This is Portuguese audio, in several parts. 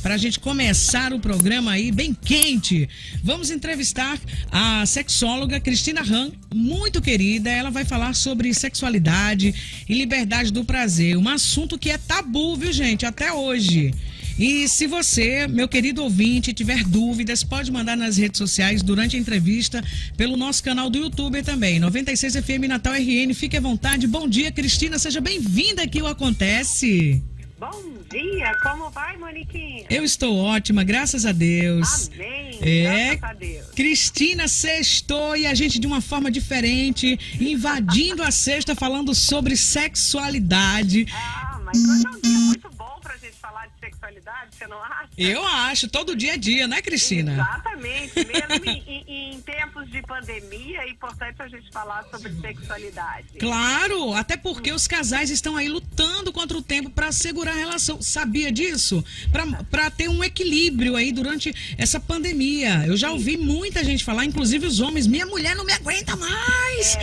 para a gente começar o programa aí bem quente. Vamos entrevistar a sexóloga Cristina Ram, muito querida. Ela vai falar sobre sexualidade e liberdade do prazer, um assunto que é tabu, viu, gente, até hoje. E se você, meu querido ouvinte, tiver dúvidas, pode mandar nas redes sociais durante a entrevista, pelo nosso canal do YouTube também, 96 FM Natal RN. Fique à vontade. Bom dia, Cristina, seja bem-vinda aqui ao Acontece. Bom dia, como vai, Moniquinha? Eu estou ótima, graças a Deus. Amém, graças a Deus. Cristina, sextou e a gente de uma forma diferente, invadindo a sexta, falando sobre sexualidade. Mas hoje é um dia muito bom pra gente falar de sexualidade, você não acha? Eu acho, todo dia é dia, né, Cristina? Exatamente, mesmo em tempos de pandemia, é importante a gente falar sobre sexualidade. Claro, até porque os casais estão aí lutando contra o tempo para segurar a relação. Sabia disso? Para ter um equilíbrio aí durante essa pandemia. Eu já ouvi muita gente falar, inclusive os homens, minha mulher não me aguenta mais.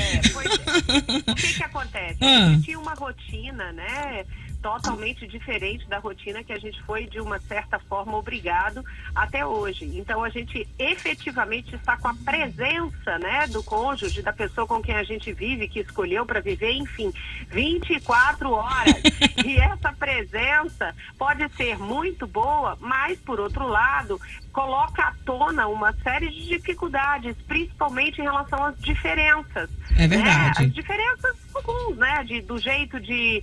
O que acontece? A gente tinha uma rotina, né? Totalmente diferente da rotina que a gente foi, de uma certa forma, obrigado até hoje. Então, a gente efetivamente está com a presença, né, do cônjuge, da pessoa com quem a gente vive, que escolheu para viver, enfim, 24 horas. E essa presença pode ser muito boa, mas, por outro lado, coloca à tona uma série de dificuldades, principalmente em relação às diferenças. É verdade. Né? As diferenças comuns, né? Do jeito de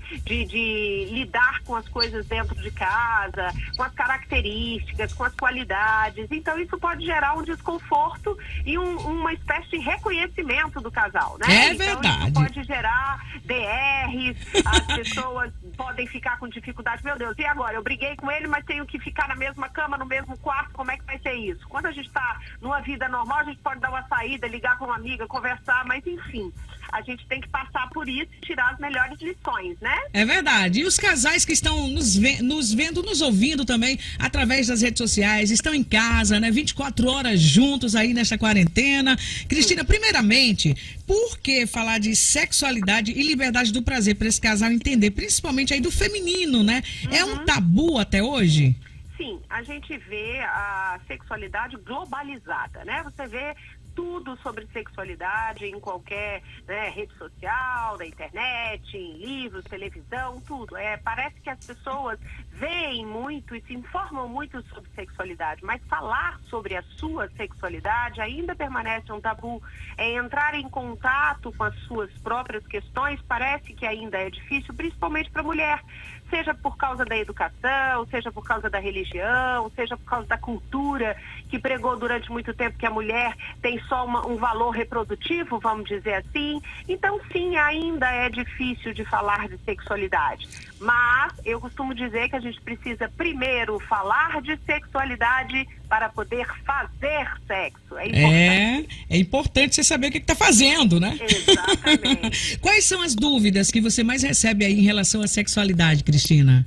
lidar com as coisas dentro de casa, com as características, com as qualidades. Então, isso pode gerar um desconforto e uma espécie de reconhecimento do casal, né? É então, verdade. Isso pode gerar DRs, as pessoas podem ficar com dificuldade. Meu Deus, e agora? Eu briguei com ele, mas tenho que ficar na mesma cama, no mesmo quarto, como é que vai ser isso? Quando a gente está numa vida normal, a gente pode dar uma saída, ligar para uma amiga, conversar, mas enfim, a gente tem que passar por isso e tirar as melhores lições, né? É verdade. E os casais que estão nos vendo, nos ouvindo também, através das redes sociais, estão em casa, né? 24 horas juntos aí nesta quarentena. Cristina, primeiramente, por que falar de sexualidade e liberdade do prazer para esse casal entender, principalmente aí do feminino, né? É um tabu até hoje? Sim, a gente vê a sexualidade globalizada, né? Você vê tudo sobre sexualidade em qualquer, né, rede social, na internet, em livros, televisão, tudo. Parece que as pessoas veem muito e se informam muito sobre sexualidade, mas falar sobre a sua sexualidade ainda permanece um tabu. Entrar em contato com as suas próprias questões parece que ainda é difícil, principalmente para a mulher. Seja por causa da educação, seja por causa da religião, seja por causa da cultura que pregou durante muito tempo que a mulher tem só um valor reprodutivo, vamos dizer assim. Então, sim, ainda é difícil de falar de sexualidade. Mas eu costumo dizer que a gente precisa primeiro falar de sexualidade para poder fazer sexo. É importante. É importante você saber o que está fazendo, né? Exatamente. Quais são as dúvidas que você mais recebe aí em relação à sexualidade, Cristina?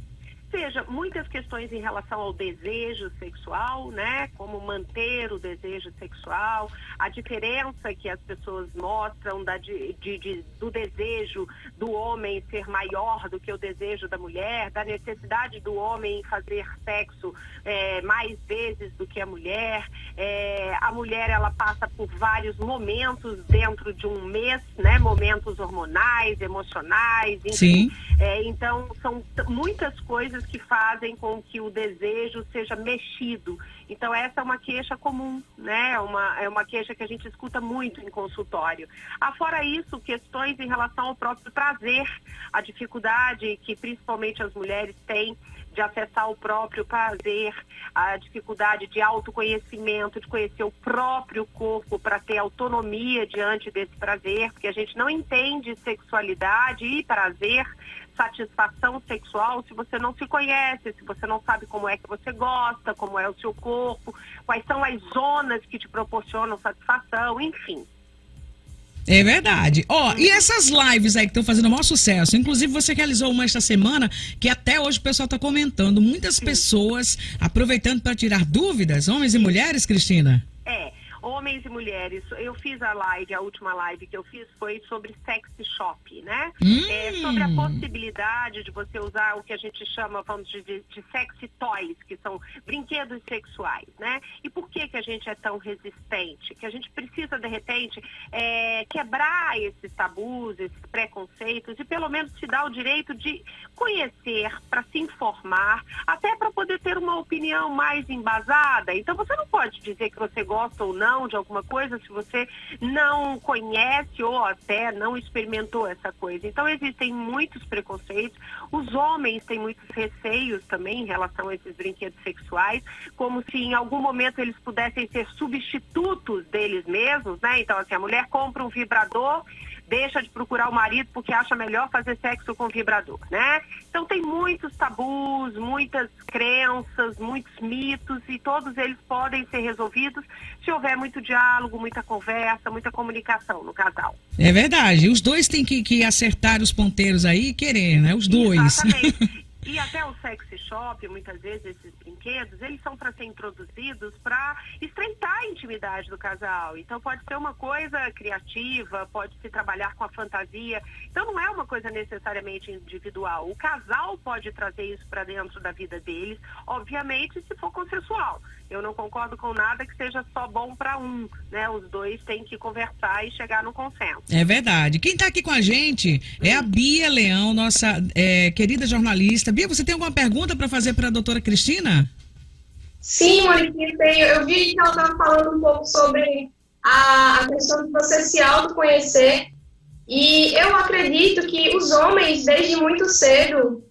Seja muitas questões em relação ao desejo sexual, né? Como manter o desejo sexual, a diferença que as pessoas mostram do desejo do homem ser maior do que o desejo da mulher, da necessidade do homem em fazer sexo mais vezes do que a mulher. A mulher, ela passa por vários momentos dentro de um mês, né? Momentos hormonais, emocionais, enfim. Sim. Então, são muitas coisas que fazem com que o desejo seja mexido. Então, essa é uma queixa comum, né? É uma queixa que a gente escuta muito em consultório. Fora isso, questões em relação ao próprio prazer, a dificuldade que principalmente as mulheres têm de acessar o próprio prazer, a dificuldade de autoconhecimento, de conhecer o próprio corpo para ter autonomia diante desse prazer, porque a gente não entende sexualidade e prazer, satisfação sexual, se você não se conhece, se você não sabe como é que você gosta, como é o seu corpo, quais são as zonas que te proporcionam satisfação, enfim. É verdade. E essas lives aí que estão fazendo o maior sucesso, inclusive você realizou uma esta semana, que até hoje o pessoal está comentando, muitas pessoas aproveitando para tirar dúvidas, homens e mulheres, Cristina? homens e mulheres. Eu fiz a última live que eu fiz foi sobre sex shop, né? Sobre a possibilidade de você usar o que a gente chama, vamos dizer, de sexy toys, que são brinquedos sexuais, né? E por que a gente é tão resistente? Que a gente precisa, de repente, quebrar esses tabus, esses preconceitos e pelo menos se dar o direito de conhecer, para se informar, até para poder ter uma opinião mais embasada. Então você não pode dizer que você gosta ou não de alguma coisa se você não conhece ou até não experimentou essa coisa. Então existem muitos preconceitos, os homens têm muitos receios também em relação a esses brinquedos sexuais, como se em algum momento eles pudessem ser substitutos deles mesmos, né? Então assim, a mulher compra um vibrador, deixa de procurar o marido porque acha melhor fazer sexo com vibrador, né? Então tem muitos tabus, muitas crenças, muitos mitos e todos eles podem ser resolvidos se houver muito diálogo, muita conversa, muita comunicação no casal. É verdade. Os dois têm que acertar os ponteiros aí e querer, né? Os dois. Exatamente. E até o sexy shop, muitas vezes esses brinquedos, eles são para ser introduzidos para estreitar a intimidade do casal. Então pode ser uma coisa criativa, pode se trabalhar com a fantasia. Então não é uma coisa necessariamente individual. O casal pode trazer isso para dentro da vida deles, obviamente se for consensual. Eu não concordo com nada que seja só bom para um, né? Os dois têm que conversar e chegar no consenso. É verdade. Quem está aqui com a gente é a Bia Leão, nossa querida jornalista. Bia, você tem alguma pergunta para fazer para a doutora Cristina? Sim, Monique, tenho. Eu vi que ela estava falando um pouco sobre a questão de você se autoconhecer. E eu acredito que os homens, desde muito cedo,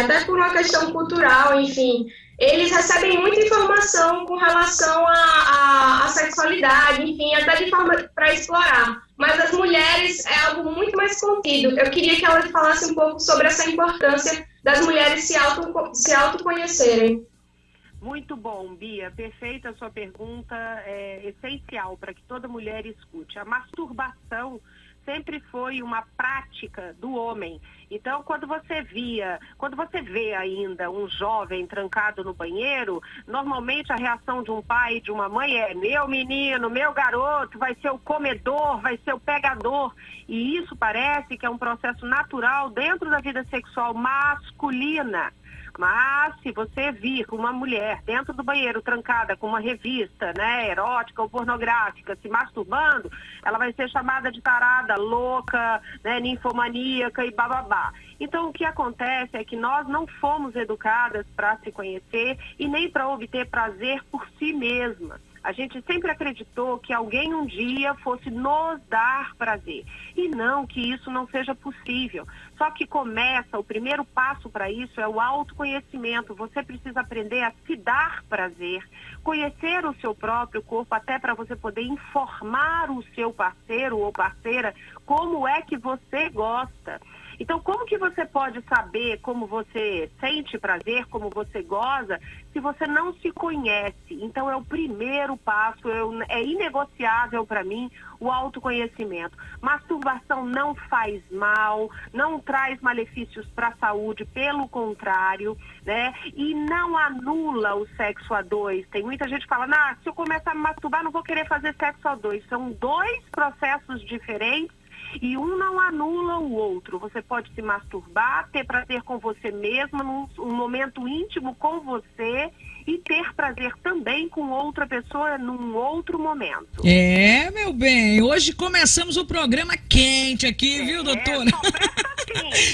até por uma questão cultural, enfim, eles recebem muita informação com relação à sexualidade, enfim, até de forma para explorar. Mas as mulheres é algo muito mais contido. Eu queria que ela falasse um pouco sobre essa importância das mulheres se autoconhecerem. Muito bom, Bia. Perfeita a sua pergunta, é essencial para que toda mulher escute. A masturbação sempre foi uma prática do homem. Então, quando você vê ainda um jovem trancado no banheiro, normalmente a reação de um pai e de uma mãe é: meu menino, meu garoto, vai ser o comedor, vai ser o pegador. E isso parece que é um processo natural dentro da vida sexual masculina. Mas se você vir uma mulher dentro do banheiro trancada com uma revista, né, erótica ou pornográfica, se masturbando, ela vai ser chamada de tarada, louca, né, ninfomaníaca e bababá. Então o que acontece é que nós não fomos educadas para se conhecer e nem para obter prazer por si mesmas. A gente sempre acreditou que alguém um dia fosse nos dar prazer. E não, que isso não seja possível. Só que o primeiro passo para isso é o autoconhecimento. Você precisa aprender a se dar prazer, conhecer o seu próprio corpo, até para você poder informar o seu parceiro ou parceira como é que você gosta. Então, como que você pode saber como você sente prazer, como você goza, se você não se conhece? Então, é o primeiro passo, é inegociável para mim o autoconhecimento. Masturbação não faz mal, não traz malefícios para a saúde, pelo contrário, né? E não anula o sexo a dois. Tem muita gente que fala: se eu começar a me masturbar, não vou querer fazer sexo a dois. São dois processos diferentes. E um não anula o outro. Você pode se masturbar, ter prazer com você mesma, num momento íntimo com você, e ter prazer também com outra pessoa num outro momento. Meu bem, hoje começamos o programa quente aqui, viu, doutora?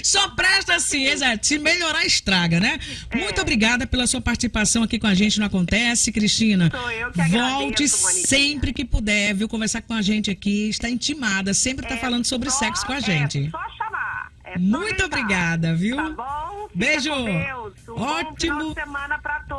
Só presta assim, exato. Se melhorar, estraga, né? Muito obrigada pela sua participação aqui com a gente no Acontece, Cristina. Sou eu que agradeço, volte Monique. sempre que puder, viu? Conversar com a gente aqui. Está intimada, sempre está falando sobre sexo com a gente. É só chamar. Muito obrigada, viu? Tá bom? Beijo. Fica com Deus. Um bom final de semana para todos.